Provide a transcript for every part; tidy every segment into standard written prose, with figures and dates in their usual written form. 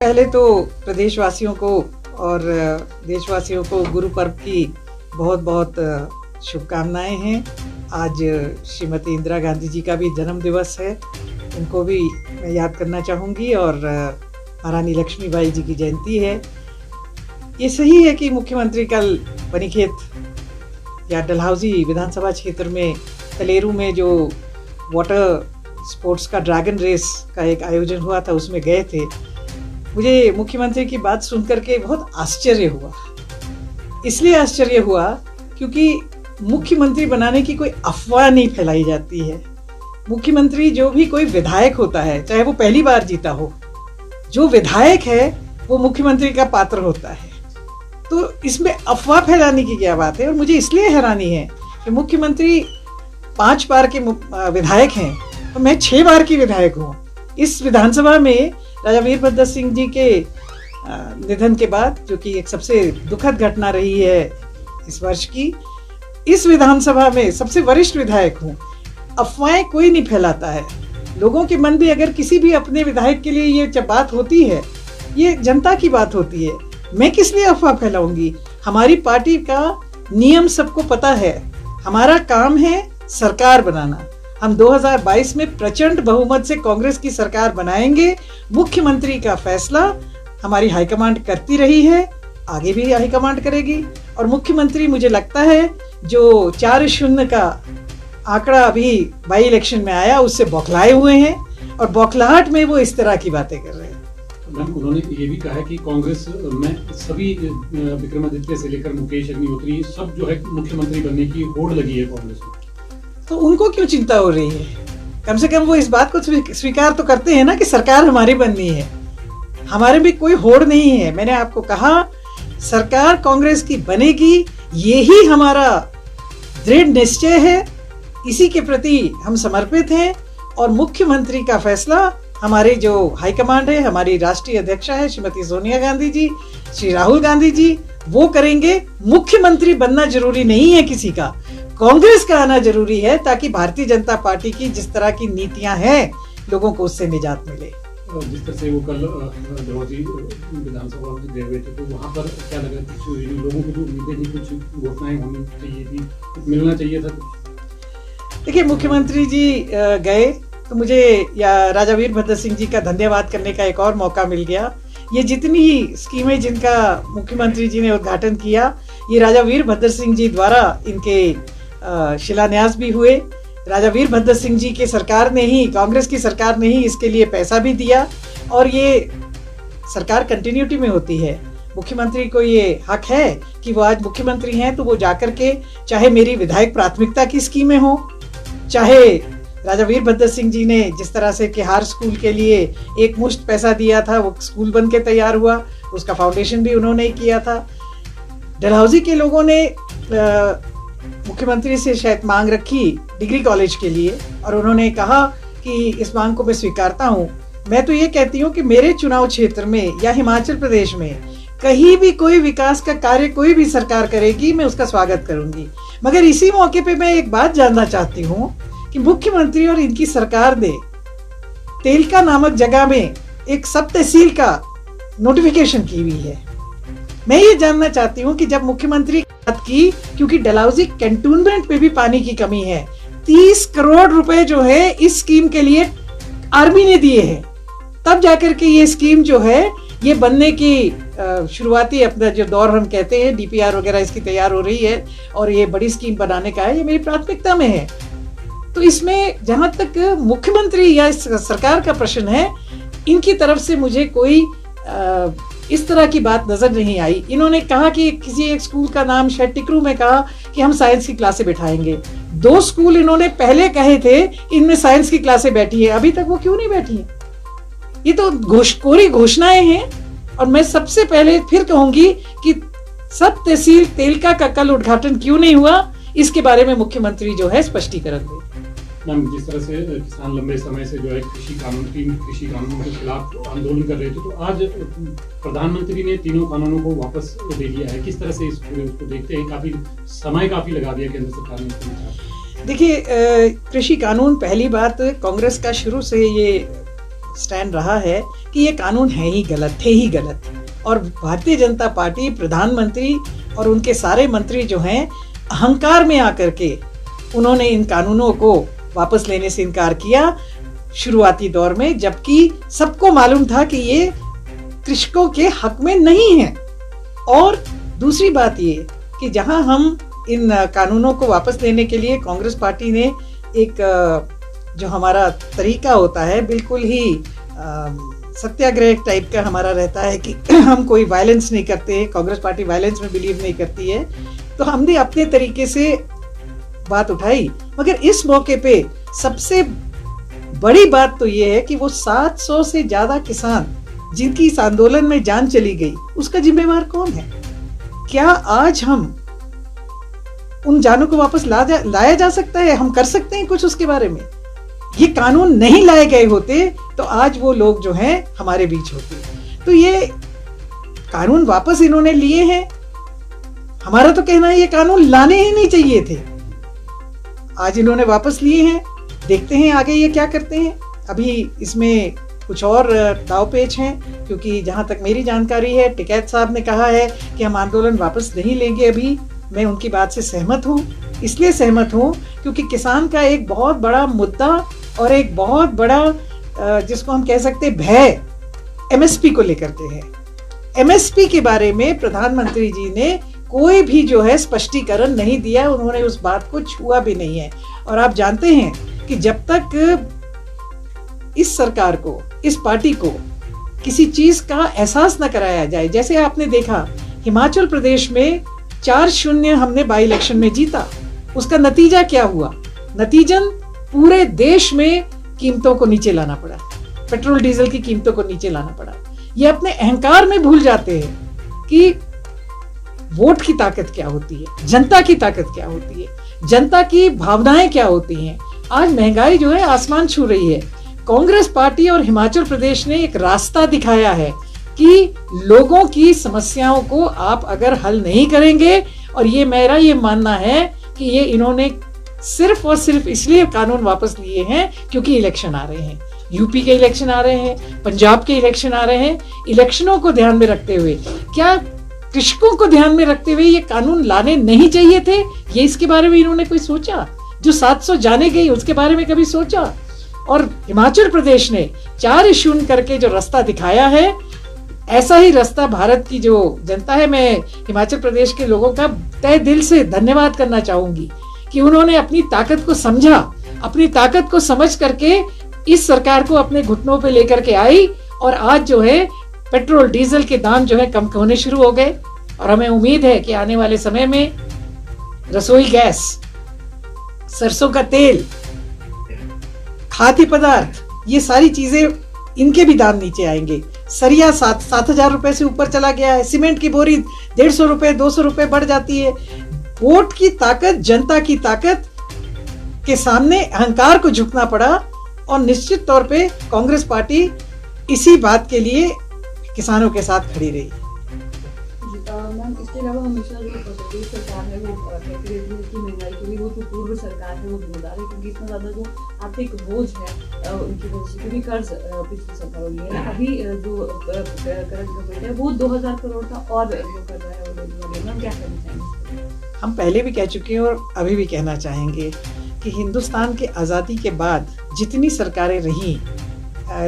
पहले तो प्रदेशवासियों को और देशवासियों को गुरु पर्व की बहुत बहुत शुभकामनाएं हैं। आज श्रीमती इंदिरा गांधी जी का भी जन्म दिवस है, उनको भी मैं याद करना चाहूँगी। और महारानी लक्ष्मीबाई जी की जयंती है। ये सही है कि मुख्यमंत्री कल बनीखेत या डलहौजी विधानसभा क्षेत्र में कलेरू में जो वाटर स्पोर्ट्स का ड्रैगन रेस का एक आयोजन हुआ था उसमें गए थे। मुझे मुख्यमंत्री की बात सुनकर के बहुत आश्चर्य हुआ। इसलिए आश्चर्य हुआ क्योंकि मुख्यमंत्री बनाने की कोई अफवाह नहीं फैलाई जाती है। मुख्यमंत्री जो भी कोई विधायक होता है, चाहे वो पहली बार जीता हो, जो विधायक है वो मुख्यमंत्री का पात्र होता है। तो इसमें अफवाह फैलाने की क्या बात है। और मुझे इसलिए हैरानी है कि मुख्यमंत्री 5 बार के विधायक हैं और मैं 6 बार की विधायक हूँ। इस विधानसभा में राजा वीरभद्र सिंह जी के निधन के बाद, जो कि एक सबसे दुखद घटना रही है इस वर्ष की, इस विधानसभा में सबसे वरिष्ठ विधायक हूँ। अफवाहें कोई नहीं फैलाता है। लोगों के मन में अगर किसी भी अपने विधायक के लिए ये जब बात होती है, ये जनता की बात होती है। मैं किस लिए अफवाह फैलाऊंगी। हमारी पार्टी का नियम सबको पता है। हमारा काम है सरकार बनाना। हम 2022 में प्रचंड बहुमत से कांग्रेस की सरकार बनाएंगे। मुख्यमंत्री का फैसला हमारी हाईकमांड करती रही है, आगे भी हाईकमांड करेगी। और मुख्यमंत्री, मुझे लगता है, जो 4-0 का आंकड़ा अभी बाई इलेक्शन में आया उससे बौखलाए हुए हैं और बौखलाहट में वो इस तरह की बातें कर रहे हैं। मैम, उन्होंने ये भी कहा है कि कांग्रेस में सभी विक्रमादित्य से लेकर मुकेश अग्निहोत्री सब जो है मुख्यमंत्री बनने की होड़ लगी है कांग्रेस में। तो उनको क्यों चिंता हो रही है। कम से कम वो इस बात को स्वीकार तो करते हैं ना कि सरकार हमारी बननी है। हमारे भी कोई होड़ नहीं है। मैंने आपको कहा सरकार कांग्रेस की बनेगी, यही हमारा दृढ़ निश्चय है। इसी के प्रति हम समर्पित हैं और मुख्यमंत्री का फैसला हमारे जो हाईकमांड है, हमारी राष्ट्रीय अध्यक्षा है श्रीमती सोनिया गांधी जी, श्री राहुल गांधी जी, वो करेंगे। मुख्यमंत्री बनना जरूरी नहीं है किसी का, कांग्रेस का आना जरूरी है, ताकि भारतीय जनता पार्टी की जिस तरह की नीतियां हैं लोगों को उससे निजात मिले। जिस तरह से वो कल डलहौजी विधानसभा में गए हुए थे, तो वहाँ पर क्या लग रहा है लोगों को जो उम्मीदें थी, कुछ घोषणाएं होनी चाहिए थी, कुछ मिलना चाहिए था। देखिए, मुख्यमंत्री जी गए तो मुझे या राजा वीरभद्र सिंह जी का धन्यवाद करने का एक और मौका मिल गया। ये जितनी स्कीमें जिनका मुख्यमंत्री जी ने उद्घाटन किया, ये राजा वीरभद्र सिंह जी द्वारा इनके शिलान्यास भी हुए। राजा वीरभद्र सिंह जी की सरकार ने ही, कांग्रेस की सरकार ने ही इसके लिए पैसा भी दिया और ये सरकार कंटिन्यूटी में होती है। मुख्यमंत्री को ये हक है कि वो आज मुख्यमंत्री हैं तो वो जाकर के, चाहे मेरी विधायक प्राथमिकता की स्कीमें हो, चाहे राजा वीरभद्र सिंह जी ने जिस तरह से किहार स्कूल के लिए एक मुश्त पैसा दिया था, वो स्कूल बन के तैयार हुआ, उसका फाउंडेशन भी उन्होंने ही किया था। डलहौजी के लोगों ने मुख्यमंत्री से शायद मांग रखी डिग्री कॉलेज के लिए और उन्होंने कहा कि इस मांग को मैं स्वीकारता हूँ। मैं तो ये कहती हूँ कि मेरे चुनाव क्षेत्र में या हिमाचल प्रदेश में कहीं भी कोई विकास का कार्य कोई भी सरकार करेगी, मैं उसका स्वागत करूंगी। मगर इसी मौके पे मैं एक बात जानना चाहती हूँ कि मुख्यमंत्री और इनकी सरकार ने तेलका नामक जगह में एक सब तहसील का नोटिफिकेशन की हुई है। मैं ये जानना चाहती हूँ कि जब मुख्यमंत्री बात की, क्योंकि डलहौजी कैंटोनमेंट पे भी पानी की कमी है, 30 करोड़ रुपए जो है इस स्कीम के लिए आर्मी ने दिए हैं, तब जाकर के ये स्कीम जो है ये बनने की शुरुआती अपना जो दौर हम कहते हैं, डीपीआर वगैरह इसकी तैयार हो रही है और ये बड़ी स्कीम बनाने का है। ये मेरी प्राथमिकता में है। तो इसमें जहां तक मुख्यमंत्री या सरकार का प्रश्न है, इनकी तरफ से मुझे कोई इस तरह की बात नजर नहीं आई। इन्होंने कहा कि किसी एक स्कूल का नाम शायद टिकरू में कहा कि हम साइंस की क्लासें बिठाएंगे। 2 स्कूल इन्होंने पहले कहे थे इनमें साइंस की क्लासें बैठी है, अभी तक वो क्यों नहीं बैठी है। ये तो कोरी घोषणाएं हैं। और मैं सबसे पहले फिर कहूंगी कि सब तहसील तेलका का कल उद्घाटन क्यों नहीं हुआ, इसके बारे में मुख्यमंत्री जो है स्पष्टीकरण दें। मैम, जिस तरह से किसान लंबे समय से जो है कृषि कानूनों के खिलाफ आंदोलन कर रहे थे, तो आज प्रधानमंत्री ने तीनों कानूनों को वापस ले लिया है। किस तरह से इसको देखते हैं। काफी समय लगा दिया केंद्र सरकार ने। देखिए, कृषि कानून, पहली बात कांग्रेस का शुरू से ये स्टैंड रहा है कि ये कानून है ही गलत, थे ही गलत। और भारतीय जनता पार्टी, प्रधानमंत्री और उनके सारे मंत्री जो हैं, अहंकार में आकर के उन्होंने इन कानूनों को वापस लेने से इनकार किया शुरुआती दौर में, जबकि सबको मालूम था कि ये कृषकों के हक में नहीं है। और दूसरी बात ये कि जहां हम इन कानूनों को वापस लेने के लिए कांग्रेस पार्टी ने एक जो हमारा तरीका होता है बिल्कुल ही सत्याग्रह टाइप का हमारा रहता है कि हम कोई वायलेंस नहीं करते, कांग्रेस पार्टी वायलेंस में बिलीव नहीं करती है, तो हमने अपने तरीके से बात उठाई। मगर इस मौके पे सबसे बड़ी बात तो ये है कि वो 700 से ज्यादा किसान जिनकी इस आंदोलन में जान चली गई, उसका जिम्मेवार कौन है? क्या आज हम उन जानों को वापस लाया जा सकता है? हम कर सकते हैं कुछ उसके बारे में? ये कानून नहीं लाए गए होते तो आज वो लोग जो हैं हमारे बीच होते। तो ये कानून वापस इन्होंने लिए हैं। हमारा तो कहना है ये कानून लाने ही नहीं चाहिए थे। आज इन्होंने वापस लिए हैं, देखते हैं आगे ये क्या करते हैं। अभी इसमें कुछ और दावपेच हैं, क्योंकि जहां तक मेरी जानकारी है टिकैत साहब ने कहा है कि हम आंदोलन वापस नहीं लेंगे। अभी मैं उनकी बात से सहमत हूँ। इसलिए सहमत हूँ क्योंकि किसान का एक बहुत बड़ा मुद्दा और एक बहुत बड़ा जिसको हम कह सकते भय एमएसपी को लेकर के है। एमएसपी के बारे में प्रधानमंत्री जी ने कोई भी जो है स्पष्टीकरण नहीं दिया, उन्होंने उस बात को छुआ भी नहीं है। और आप जानते हैं कि जब तक इस सरकार को, इस पार्टी को किसी चीज का एहसास न कराया जाए, जैसे आपने देखा हिमाचल प्रदेश में 4-0 हमने बाई इलेक्शन में जीता, उसका नतीजा क्या हुआ? नतीजन पूरे देश में कीमतों को नीचे लाना पड़ा, पेट्रोल डीजल की कीमतों को नीचे लाना पड़ा। ये अपने अहंकार में भूल जाते हैं कि वोट की ताकत क्या होती है, जनता की ताकत क्या होती है, जनता की भावनाएं क्या होती हैं। आज महंगाई जो है आसमान छू रही है। कांग्रेस पार्टी और हिमाचल प्रदेश ने एक रास्ता दिखाया है कि लोगों की समस्याओं को आप अगर हल नहीं करेंगे, और ये मेरा ये मानना है कि ये इन्होंने सिर्फ और सिर्फ इसलिए कानून वापस लिए हैं क्योंकि इलेक्शन आ रहे हैं, यूपी के इलेक्शन आ रहे हैं, पंजाब के इलेक्शन आ रहे हैं। इलेक्शनों को ध्यान में रखते हुए, क्या कृषकों को ध्यान में रखते हुए ये कानून लाने नहीं चाहिए थे? ये इसके बारे में इन्होंने कोई सोचा? जो 700 जाने गई उसके बारे में कभी सोचा? और हिमाचल प्रदेश ने 4-0 करके जो रास्ता दिखाया है, ऐसा ही रास्ता भारत की जो जनता है, मैं हिमाचल प्रदेश के लोगों का तहे दिल से धन्यवाद करना चाहूंगी कि उन्होंने अपनी ताकत को समझा, अपनी ताकत को समझ करके इस सरकार को अपने घुटनों पे लेकर के आई। और आज जो है पेट्रोल डीजल के दाम जो है कम होने शुरू हो गए, और हमें उम्मीद है कि आने वाले समय में रसोई गैस, सरसों का तेल, खाद्य पदार्थ, ये सारी चीजें, इनके भी दाम नीचे आएंगे। सरिया 7,000 रुपए से ऊपर चला गया है, सीमेंट की बोरी 150 रुपए 200 रुपए बढ़ जाती है। वोट की ताकत, जनता की ताकत के सामने अहंकार को झुकना पड़ा, और निश्चित तौर पे कांग्रेस पार्टी इसी बात के लिए किसानों के साथ खड़ी रही। मैम, इसके अलावा हमेशा जो प्रदेश सरकार है वो कहती रहती है कि महंगाई के लिए वो जो पूर्व सरकार है वो जिम्मेदार है, क्योंकि इतना ज़्यादा जो आर्थिक बोझ है उनकी वजह से, क्योंकि कर्ज पिछली सरकारों ने लिया है। अभी जो करंट गवर्नमेंट है वो 2000 करोड़ का और जो कर रहा है वो लेने वाले। मैम, क्या कहना चाहेंगे? हम पहले भी कह चुके हैं और अभी भी कहना चाहेंगे कि हिंदुस्तान के आज़ादी के बाद जितनी सरकारें रहीं,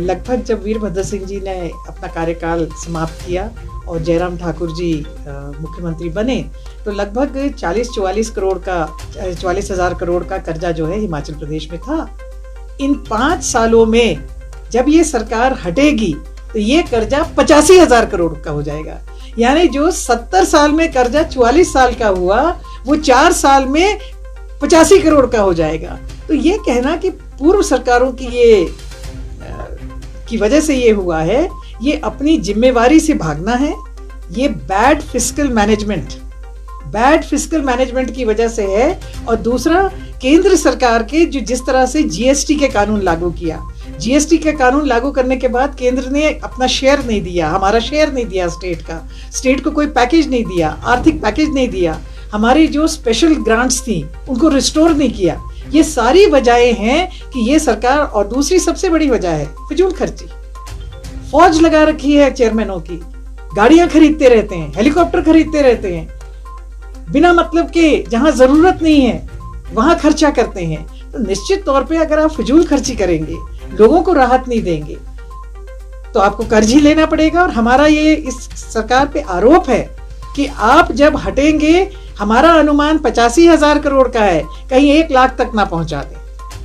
लगभग जब वीरभद्र सिंह जी ने अपना कार्यकाल समाप्त किया और जयराम ठाकुर जी मुख्यमंत्री बने, तो लगभग 40-44 करोड़ का 44,000 करोड़ का कर्जा जो है हिमाचल प्रदेश में था। इन 5 सालों में जब ये सरकार हटेगी तो ये कर्जा 85,000 करोड़ का हो जाएगा। यानी जो 70 साल में कर्जा 44 साल का हुआ, वो 4 साल में 85 करोड़ का हो जाएगा। तो ये कहना कि पूर्व सरकारों की वजह से ये हुआ है, ये अपनी जिम्मेवारी से भागना है। ये बैड फिस्कल मैनेजमेंट की वजह से है। और दूसरा, केंद्र सरकार के जो जिस तरह से जीएसटी के कानून लागू किया, जीएसटी के कानून लागू करने के बाद केंद्र ने अपना शेयर नहीं दिया, हमारा शेयर नहीं दिया स्टेट का, स्टेट को कोई पैकेज नहीं दिया, आर्थिक पैकेज नहीं दिया, हमारी जो स्पेशल ग्रांट्स थी उनको रिस्टोर नहीं किया। ये सारी वजहें हैं कि ये सरकार, और दूसरी सबसे बड़ी वजह है फिजूल खर्ची। फौज लगा रखी है चेयरमैनों की, गाड़ियां खरीदते रहते हैं, हेलीकॉप्टर खरीदते रहते हैं, बिना मतलब के जहां जरूरत नहीं है वहां खर्चा करते हैं। तो निश्चित तौर पे अगर आप फिजूल खर्ची करेंगे, लोगों को राहत नहीं देंगे, तो आपको कर्ज ही लेना पड़ेगा। और हमारा ये इस सरकार पे आरोप है कि आप जब हटेंगे, हमारा अनुमान 85,000 करोड़ का है, कहीं 1 लाख तक ना पहुंचा दें।